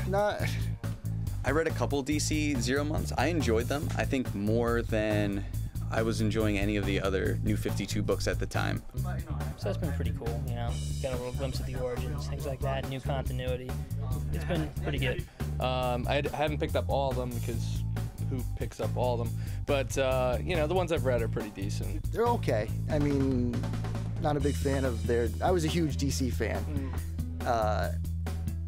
Not. I read a couple DC Zero Months. I enjoyed them. I think more than I was enjoying any of the other New 52 books at the time. So that's been pretty cool, you know. Got a little glimpse of the origins, things like that, new continuity. It's been pretty good. I haven't picked up all of them because who picks up all of them? But, you know, the ones I've read are pretty decent. They're okay. I mean, not a big fan of their. I was a huge DC fan.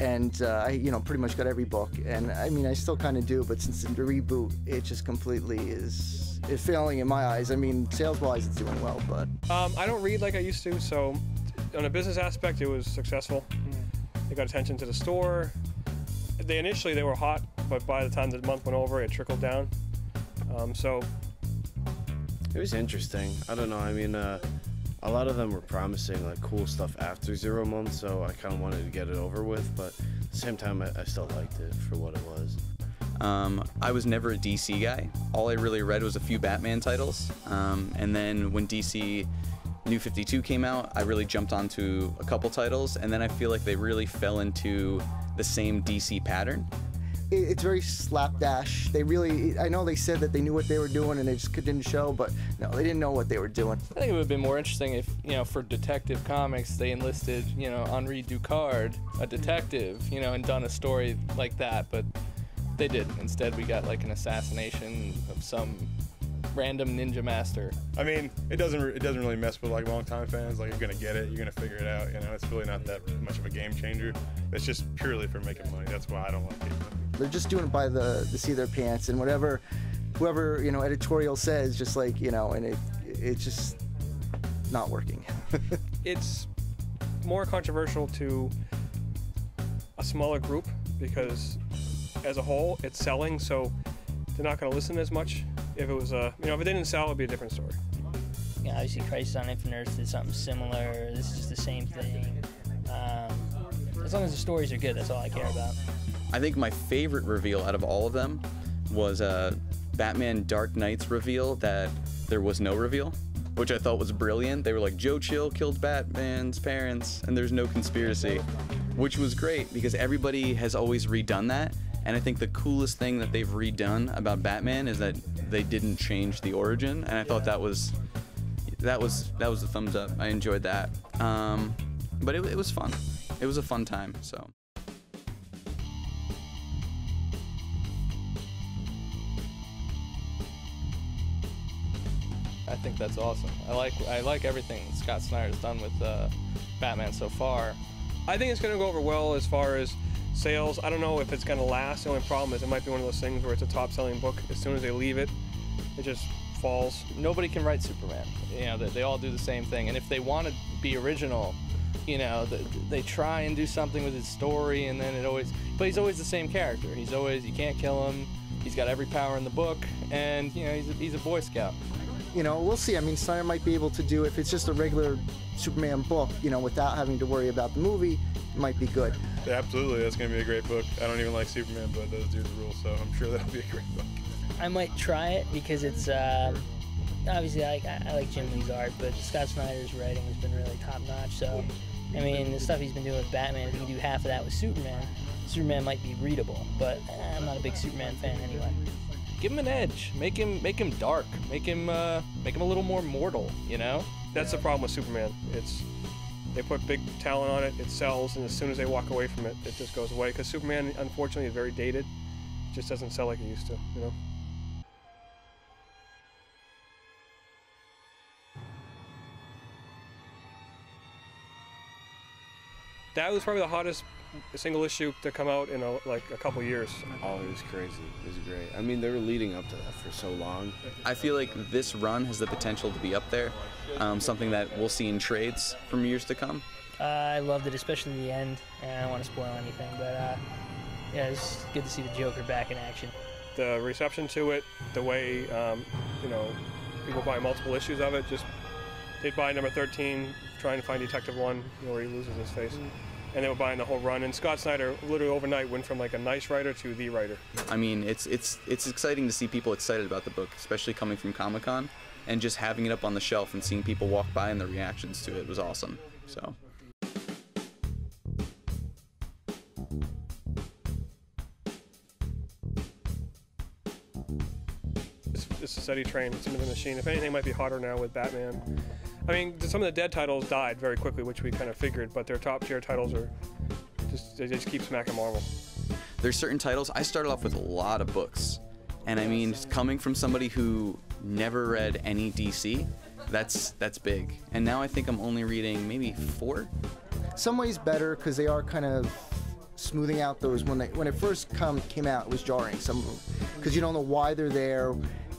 And I, you know, pretty much got every book. And I mean, I still kind of do, but since the reboot, it just completely is failing in my eyes. I mean, sales-wise, it's doing well, but. I don't read like I used to, so on a business aspect, it was successful. They got attention to the store. Initially they were hot, but by the time the month went over, it trickled down. So. It was interesting. I don't know. I mean, a lot of them were promising like cool stuff after 0 months, so I kind of wanted to get it over with, but at the same time I still liked it for what it was. I was never a DC guy. All I really read was a few Batman titles, and then when DC New 52 came out, I really jumped onto a couple titles, and then I feel like they really fell into the same DC pattern. It's very slapdash. They really, I know they said that they knew what they were doing and they just didn't show, but no, they didn't know what they were doing. I think it would have been more interesting if, you know, for Detective Comics, they enlisted, you know, Henri Ducard, a detective, you know, and done a story like that, but they didn't. Instead, we got like an assassination of some random ninja master. I mean, it doesn't really mess with like longtime fans. Like, you're gonna get it, you're gonna figure it out. You know, it's really not that much of a game changer. It's just purely for making money. That's why I don't like it. They're just doing it by the seat of their pants, and whoever, you know, editorial says, just like, you know, and it's just not working. It's more controversial to a smaller group because as a whole it's selling, so they're not going to listen as much. If it was you know, if it didn't sell, it'd be a different story. Yeah, obviously Crisis on Infinite Earths did something similar. This is just the same thing. As long as the stories are good, that's all I care about. I think my favorite reveal out of all of them was Batman Dark Knight's reveal that there was no reveal, which I thought was brilliant. They were like, Joe Chill killed Batman's parents and there's no conspiracy, which was great because everybody has always redone that. And I think the coolest thing that they've redone about Batman is that they didn't change the origin, and I thought that was a thumbs up. I enjoyed that, but it was fun. It was a fun time. So. I think that's awesome. I like everything Scott Snyder's done with Batman so far. I think it's going to go over well as far as sales. I don't know if it's going to last. The only problem is it might be one of those things where it's a top-selling book. As soon as they leave it, it just falls. Nobody can write Superman. You know, they all do the same thing. And if they want to be original, you know, they try and do something with his story, and then but he's always the same character. He's always, you can't kill him. He's got every power in the book, and you know, he's a Boy Scout. You know, we'll see. I mean, Snyder might be able to do, if it's just a regular Superman book, you know, without having to worry about the movie, it might be good. Yeah, absolutely, that's going to be a great book. I don't even like Superman, but those do the rules, so I'm sure that'll be a great book. I might try it because it's, obviously I like Jim Lee's art, but Scott Snyder's writing has been really top-notch, so, I mean, the stuff he's been doing with Batman, if he can do half of that with Superman, Superman might be readable, but I'm not a big Superman fan anyway. Give him an edge. Make him dark. Make him a little more mortal. You know. That's the problem with Superman. They put big talent on it. It sells, and as soon as they walk away from it, it just goes away. Because Superman, unfortunately, is very dated. It just doesn't sell like it used to. You know. That was probably the hottest single issue to come out in a couple years. Oh, it was crazy. It was great. I mean, they were leading up to that for so long. I feel like this run has the potential to be up there, something that we'll see in trades from years to come. I loved it, especially the end, and I don't want to spoil anything, but yeah, it's good to see the Joker back in action. The reception to it, the way, you know, people buy multiple issues of it, just they'd buy number 13, trying to find Detective 1, you know, where he loses his face. And they were buying the whole run. And Scott Snyder literally overnight went from like a nice writer to the writer. I mean, it's exciting to see people excited about the book, especially coming from Comic-Con, and just having it up on the shelf and seeing people walk by and the reactions to it was awesome. So. a steady train. It's another machine. If anything, it might be hotter now with Batman. I mean, some of the dead titles died very quickly, which we kind of figured, but their top tier titles are they just keep smacking Marvel. There's certain titles. I started off with a lot of books, and I mean, coming from somebody who never read any DC, that's big. And now I think I'm only reading maybe 4. Some ways better because they are kind of smoothing out those when it first came out. It was jarring, some of them, because you don't know why they're there,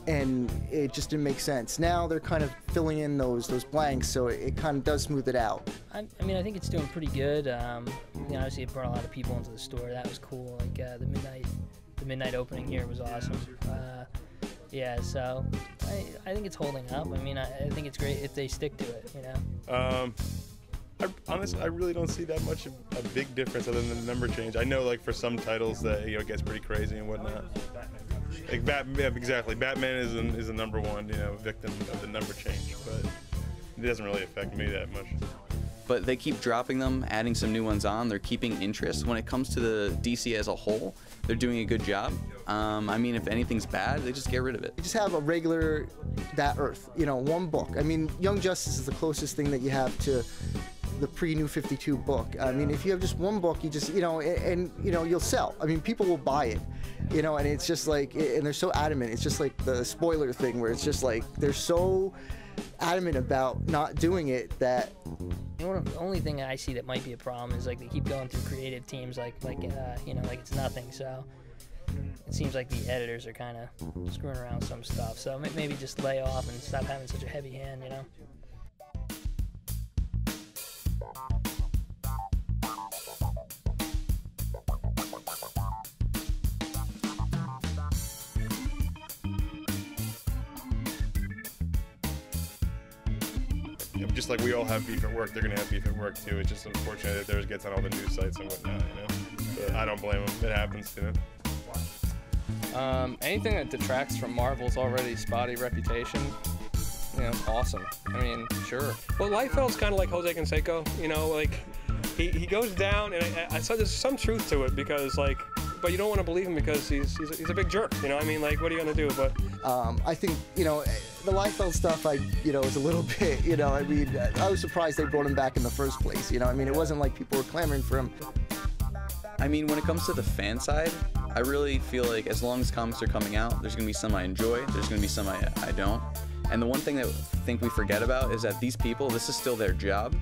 and it just didn't make sense. Now they're kind of filling in those blanks, so it kind of does smooth it out. I mean, I think it's doing pretty good. You know, obviously it brought a lot of people into the store. That was cool. Like the midnight opening here was awesome. Yeah, so I think it's holding up. I mean, I think it's great if they stick to it. You know. Honestly, I really don't see that much of a big difference other than the number change. I know, like, for some titles that, you know, it gets pretty crazy and whatnot. Like yeah, exactly. Batman is the number one, you know, victim of the number change, but it doesn't really affect me that much. But they keep dropping them, adding some new ones on. They're keeping interest. When it comes to the DC as a whole, they're doing a good job. I mean, if anything's bad, they just get rid of it. You just have a regular That Earth, you know, one book. I mean, Young Justice is the closest thing that you have to the pre-New 52 book. I mean, if you have just one book, you just, you know, and you know, you'll sell. I mean, people will buy it, you know, and it's just like, and they're so adamant. It's just like the spoiler thing where it's just like, they're so adamant about not doing it that. You know, the only thing I see that might be a problem is like they keep going through creative teams like you know, like it's nothing. So it seems like the editors are kind of screwing around with some stuff. So maybe just lay off and stop having such a heavy hand, you know. Just like we all have beef at work, they're gonna have beef at work too. It's just unfortunate that theirs gets on all the news sites and whatnot, you know. But I don't blame them. It happens, you know. Anything that detracts from Marvel's already spotty reputation, you know, awesome. I mean, sure. Well, Liefeld's kind of like Jose Canseco, you know, like he goes down, and I saw there's some truth to it because like, but you don't want to believe him because he's a big jerk, you know. I mean, like, what are you gonna do? But I think, you know, the Liefeld stuff, you know, is a little bit, you know, I mean, I was surprised they brought him back in the first place, you know. I mean, it wasn't like people were clamoring for him. I mean, when it comes to the fan side, I really feel like as long as comics are coming out, there's gonna be some I enjoy, there's gonna be some I don't. And the one thing that I think we forget about is that these people, this is still their job.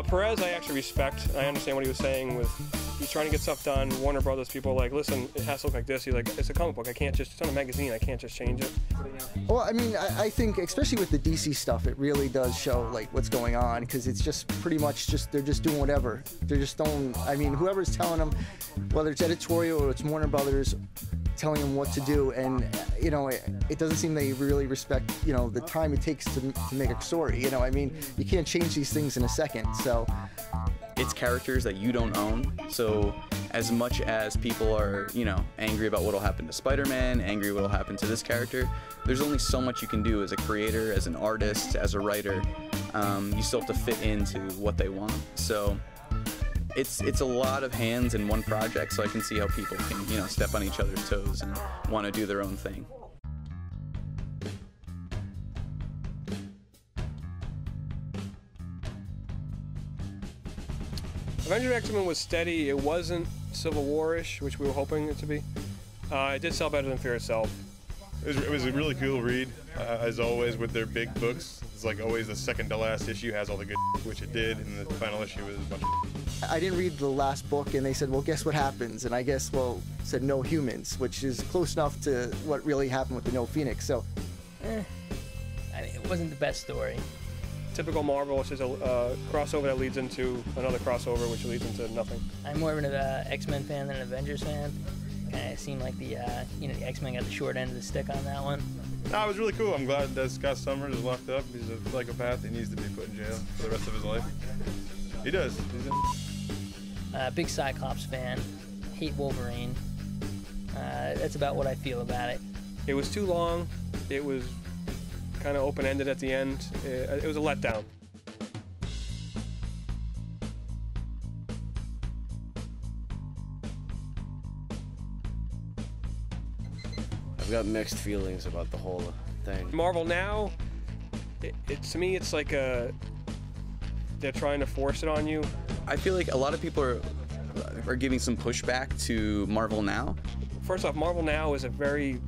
Perez, I actually respect. I understand what he was saying with he's trying to get stuff done. Warner Brothers people are like, listen, it has to look like this. He's like, it's a comic book. I can't just, it's on a magazine. I can't just change it. Well, I mean, I think, especially with the DC stuff, it really does show like what's going on because it's just pretty much just, they're just doing whatever. They're just don't, I mean, whoever's telling them, whether it's editorial or it's Warner Brothers, telling them what to do, and you know, it doesn't seem they really respect, you know, the time it takes to make a story. You know, I mean, you can't change these things in a second. So it's characters that you don't own. So as much as people are, you know, angry about what'll happen to Spider-Man, angry what'll happen to this character, there's only so much you can do as a creator, as an artist, as a writer. You still have to fit into what they want. So it's a lot of hands in one project, so I can see how people can, you know, step on each other's toes and want to do their own thing. Avengers X-Men was steady. It wasn't Civil War-ish, which we were hoping it to be. It did sell better than Fear Itself. It was a really cool read, as always with their big books. It's like always the second to last issue has all the good, which it did, and the final issue was a bunch of. I didn't read the last book, and they said, well, guess what happens? And I guess, well, said no humans, which is close enough to what really happened with the No Phoenix. So, I mean, it wasn't the best story. Typical Marvel, which is a crossover that leads into another crossover, which leads into nothing. I'm more of an X-Men fan than an Avengers fan. Kind of seemed like the you know, the X-Men got the short end of the stick on that one. No, it was really cool. I'm glad that Scott Summers is locked up. He's a psychopath. He needs to be put in jail for the rest of his life. He does. Big Cyclops fan. Hate Wolverine. That's about what I feel about it. It was too long. It was kind of open-ended at the end. It was a letdown. I've got mixed feelings about the whole thing. Marvel Now, to me, it's like they're trying to force it on you. I feel like a lot of people are giving some pushback to Marvel Now. First off, Marvel Now is really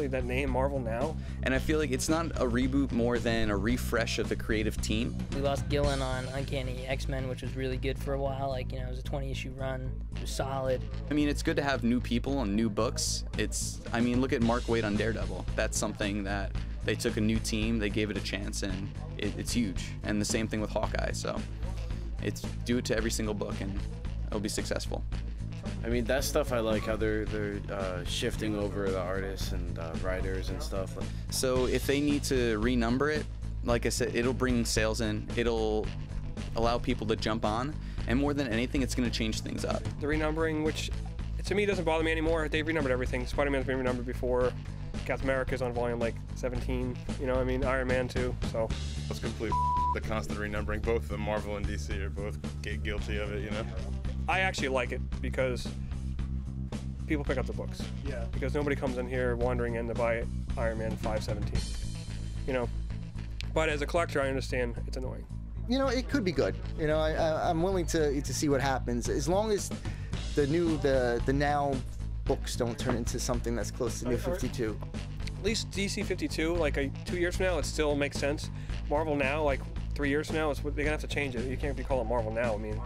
that name, Marvel Now. And I feel like it's not a reboot more than a refresh of the creative team. We lost Gillen on Uncanny X-Men, which was really good for a while. Like, it was a 20-issue run. It was solid. I mean, it's good to have new people and new books. I mean, look at Mark Waid on Daredevil. That's something that they took a new team, they gave it a chance, and it's huge. And the same thing with Hawkeye. So do it to every single book, and it'll be successful. I mean, that stuff I like, how they're shifting over the artists and writers and stuff. So if they need to renumber it, like I said, it'll bring sales in. It'll allow people to jump on. And more than anything, it's going to change things up. The renumbering, which to me doesn't bother me anymore. They've renumbered everything. Spider-Man's been renumbered before. Captain America's on volume like 17. Iron Man too. So It's complete the constant renumbering. Both the Marvel and DC are both guilty of it, I actually like it because people pick up the books. Yeah. Because nobody comes in here wandering in to buy Iron Man 517. But as a collector, I understand it's annoying. It could be good. I'm willing to see what happens as long as the Now books don't turn into something that's close to New 52. At least DC 52, like 2 years from now, it still makes sense. Marvel Now, like 3 years from now, they're gonna have to change it. You can't be calling it Marvel Now. I mean,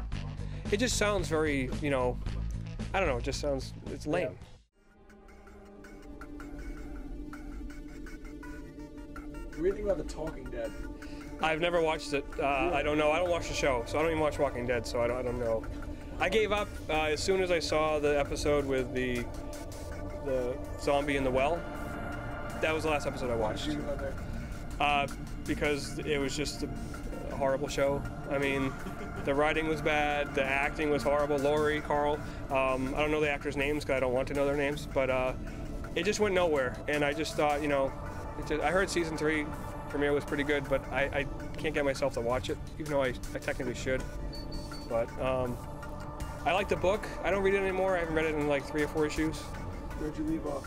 it just sounds very, I don't know. It just sounds, it's lame. What do you think about The Talking Dead? I've never watched it. I don't know. I don't watch the show, so I don't even watch Walking Dead. So I don't know. I gave up as soon as I saw the episode with the zombie in the well. That was the last episode I watched. Because it was just a horrible show. I mean, the writing was bad, the acting was horrible. Laurie, Carl, I don't know the actors' names because I don't want to know their names, but it just went nowhere. And I just thought, I heard season 3 premiere was pretty good, but I can't get myself to watch it, even though I technically should. But I like the book. I don't read it anymore. I haven't read it in like 3 or 4 issues. Where'd you leave off?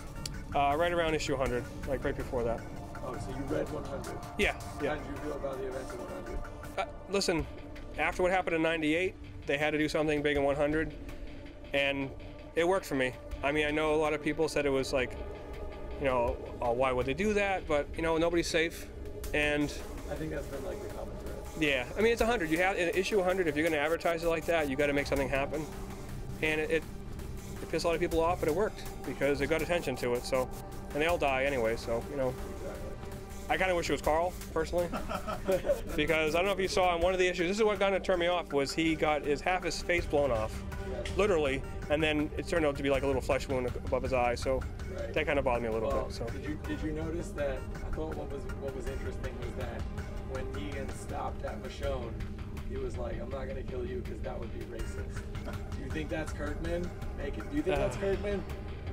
Right around issue 100, like right before that. Oh, so you read 100? Yeah. How did you feel about the events of 100? Listen, after what happened in 98, they had to do something big in 100, and it worked for me. I mean, I know a lot of people said it was like, why would they do that? But, nobody's safe, and... I think that's been like the common thread. Yeah, I mean, it's 100. You have, in issue 100, if you're going to advertise it like that, you got to make something happen. And it pissed a lot of people off, but it worked, because it got attention to it, so... And they all die anyway, so, I kind of wish it was Carl, personally, because I don't know if you saw in one of the issues, this is what kind of turned me off, was he got half his face blown off, literally, and then it turned out to be like a little flesh wound above his eye, so that kind of bothered me a little bit. So did you notice that? I thought what was interesting was that when Negan stopped at Michonne, he was like, "I'm not gonna kill you because that would be racist." Do you think that's Kirkman? Do you think that's Kirkman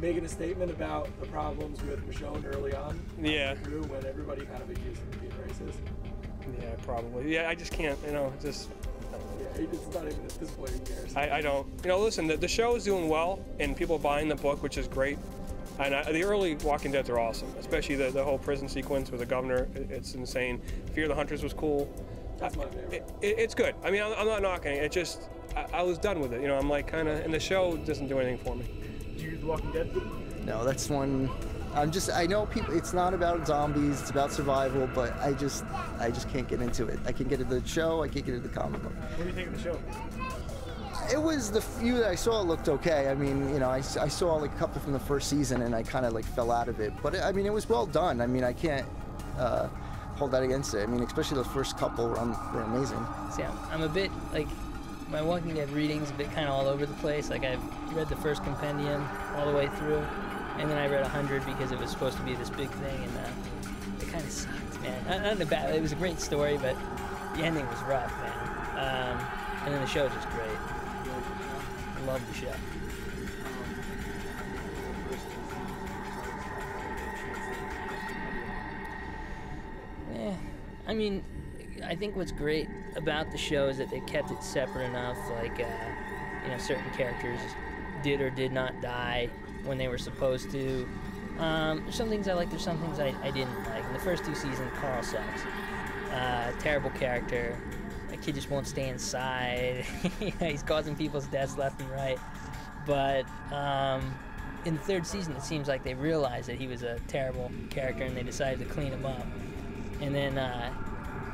making a statement about the problems with Michonne early on? Yeah. When everybody kind of accused him of being racist. Yeah, probably. Yeah, I just can't. Just. Yeah, it's not even at this point. Who cares? I don't. Listen, the show is doing well, and people are buying the book, which is great. And the early Walking Deads are awesome, especially the whole prison sequence with the governor. It's insane. Fear the Hunters was cool. That's my favorite. It's good. I mean, I'm not knocking it. It just, I was done with it. I'm like kind of, and the show doesn't do anything for me. Did you use The Walking Dead? No, that's one. I know people. It's not about zombies. It's about survival. But I just can't get into it. I can get into the show. I can't get into the comic book. What do you think of the show? It was the few that I saw looked okay. I mean, I saw like a couple from the first season, and I kind of like fell out of it. But I mean, it was well done. I mean, I can't hold that against it. I mean, especially the first couple were amazing. See, I'm a bit like, my Walking Dead reading's a bit kind of all over the place. Like, I've read the first compendium all the way through, and then I read 100 because it was supposed to be this big thing, and it kind of sucked, man. Not in a bad. It was a great story, but the ending was rough, man. And then the show's just great. I love the show. Yeah, I mean, I think what's great about the show is that they kept it separate enough. Like, certain characters did or did not die when they were supposed to. There's some things I like, there's some things I didn't like. In the first 2 seasons, Carl sucks. Terrible character. That kid just won't stay inside. He's causing people's deaths left and right. But in the 3rd season, it seems like they realized that he was a terrible character and they decided to clean him up. And then, I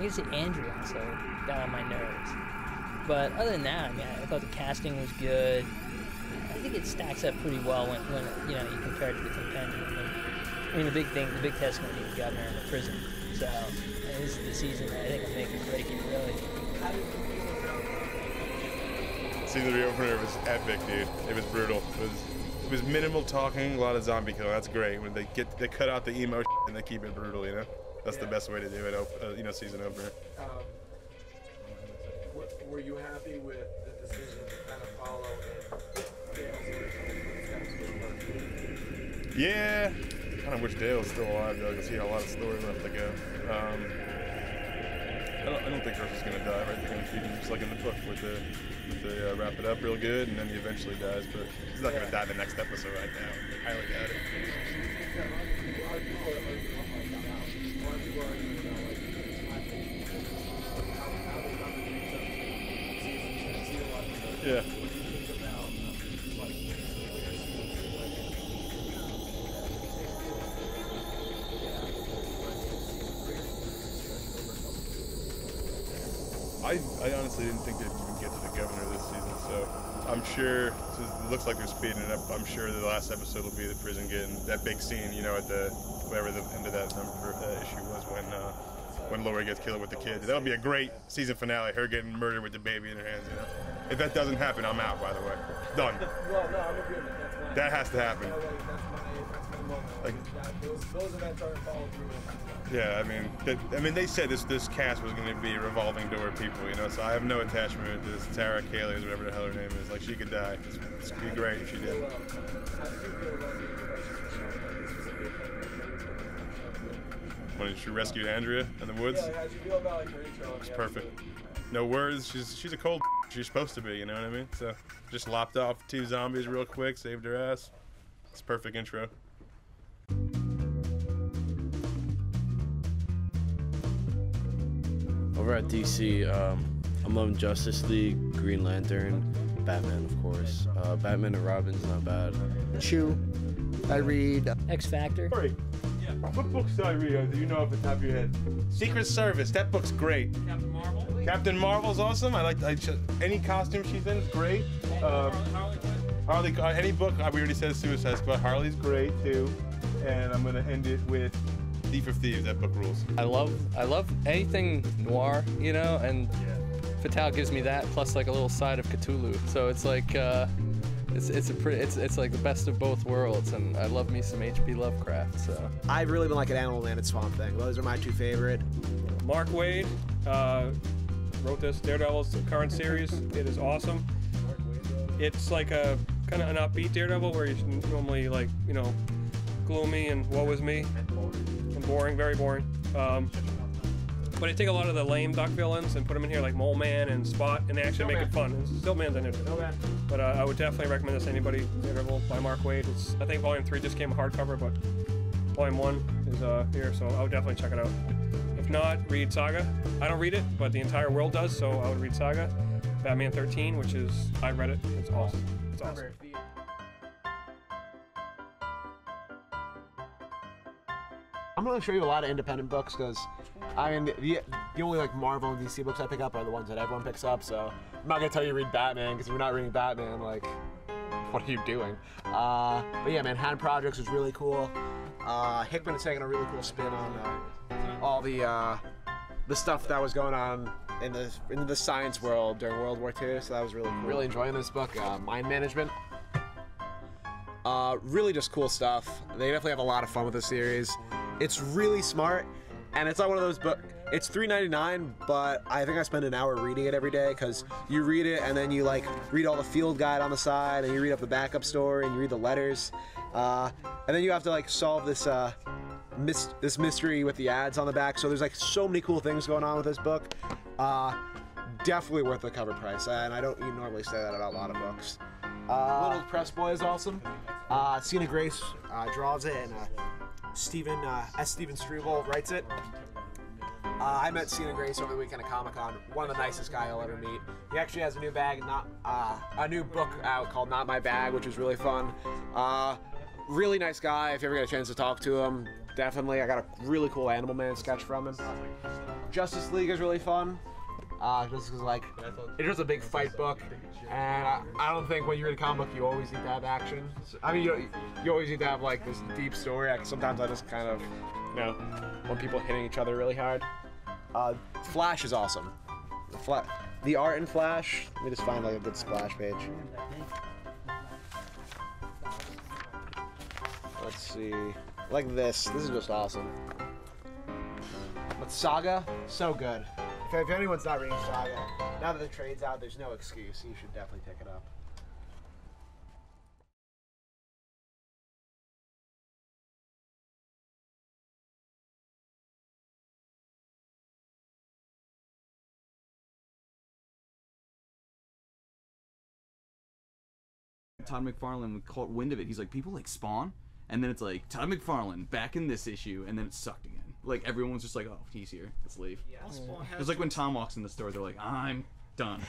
guess Andrew also got on my nerves. But other than that, I mean, I thought the casting was good. I think it stacks up pretty well when you know, you compare it to the compendium. And, I mean, the big test is going to be the governor in the prison. So this is the season that I think will make or break it, really. Season 3 opener was epic, dude. It was brutal. It was minimal talking, a lot of zombie killing. That's great. When they cut out the emo and they keep it brutal, you know. That's the best way to do it. You know, season opener. Were you happy with the decision to kind of follow Dale's original? Yeah. I kind of wish Dale was still alive though, because he had a lot of story left to go. I don't think Russ is gonna die, right? They're gonna keep him just like in the book, where they wrap it up real good, and then he eventually dies. But he's not gonna die the next episode right now. I highly doubt it. Yeah. I honestly didn't think they'd even get to the governor this season, so I'm sure, since it looks like they're speeding it up, I'm sure the last episode will be the prison getting that big scene, you know, at the, whatever the end of that issue was when Lori gets killed with the kids. That'll be a great season finale, her getting murdered with the baby in her hands, you know. If that doesn't happen, I'm out, by the way. Done. Well, no, I'm agreeing. That's my, that has to happen. That's my moment. Like, those events aren't followed through. yeah, I mean, they said this cast was going to be revolving door people, you know. So I have no attachment to this Tara Kaylee, or whatever the hell her name is. Like, she could die. It'd be great if she did. When she rescued Andrea in the woods. Yeah, how'd you feel about like her intro? It's perfect. No words. She's a cold. She's supposed to be. You know what I mean? So just lopped off 2 zombies real quick, saved her ass. It's a perfect intro. Over at DC, I'm loving Justice League, Green Lantern, Batman, of course. Batman and Robin's not bad. Chew. I read. X Factor. What books do I read? Do you know off the top of your head? Secret Service. That book's great. Captain Marvel. Captain Marvel's awesome. Any costume she's in is great. Harley. Any book. We already said Suicide Squad. Harley's great too. And I'm gonna end it with Thief of Thieves. That book rules. I love anything noir, you know, and Fatale gives me that plus like a little side of Cthulhu. So it's like it's like the best of both worlds, and I love me some H.P. Lovecraft. So I've really been like an Animal Man and Swamp Thing. Those are my 2 favorite. Mark Waid wrote this Daredevil's current series. It is awesome. It's like a kind of an upbeat Daredevil where he's normally like, you know, gloomy and woe is me and boring, very boring. But they take a lot of the lame Duck villains and put them in here like Mole Man and Spot, and they actually make it fun. Still Man's in it. But I would definitely recommend this to anybody. Daredevil by Mark Waid. I think Volume 3 just came hardcover, but Volume 1 is here, so I would definitely check it out. If not, read Saga. I don't read it, but the entire world does, so I would read Saga. Batman 13, which is, I read it. It's awesome. It's awesome. I'm going to show you a lot of independent books because, I mean, the only like Marvel and DC books I pick up are the ones that everyone picks up. So I'm not going to tell you to read Batman because if you're not reading Batman, like, what are you doing? But yeah, man, Hand Projects was really cool. Hickman is taking a really cool spin on all the stuff that was going on in the science world during World War II. So that was really cool. Really enjoying this book, Mind Management. Really just cool stuff. They definitely have a lot of fun with this series. It's really smart, and it's not one of those books. It's $3.99, but I think I spend an hour reading it every day because you read it and then you like read all the field guide on the side, and you read up the backup story, and you read the letters, and then you have to like solve this this mystery with the ads on the back. So there's like so many cool things going on with this book. Definitely worth the cover price, and I don't normally say that about a lot of books. Little Press Boy is awesome. Sienna Grace draws it, and Steven Struble writes it. I met Sienna Grace over the weekend at Comic-Con. One of the nicest guys I'll ever meet. He actually has a new bag, a new book out called Not My Bag, which is really fun. Really nice guy. If you ever get a chance to talk to him, definitely. I got a really cool Animal Man sketch from him. Justice League is really fun. Just because, like, it's just a big fight book, and I don't think when you read a comic book you always need to have action. I mean, you always need to have like this deep story. Sometimes I just kind of, want people hitting each other really hard. Flash is awesome. The art in Flash. Let me just find like a good splash page. Let's see, like this. This is just awesome. But Saga, so good. If anyone's not reading Saga, now that the trade's out, there's no excuse. You should definitely pick it up. Todd McFarlane caught wind of it. He's like, people like Spawn, and then it's like Todd McFarlane back in this issue, and then it's sucked again. Like everyone's just like, oh, he's here. Let's leave. Yeah, it's like when Tom walks in the store, they're like, I'm done.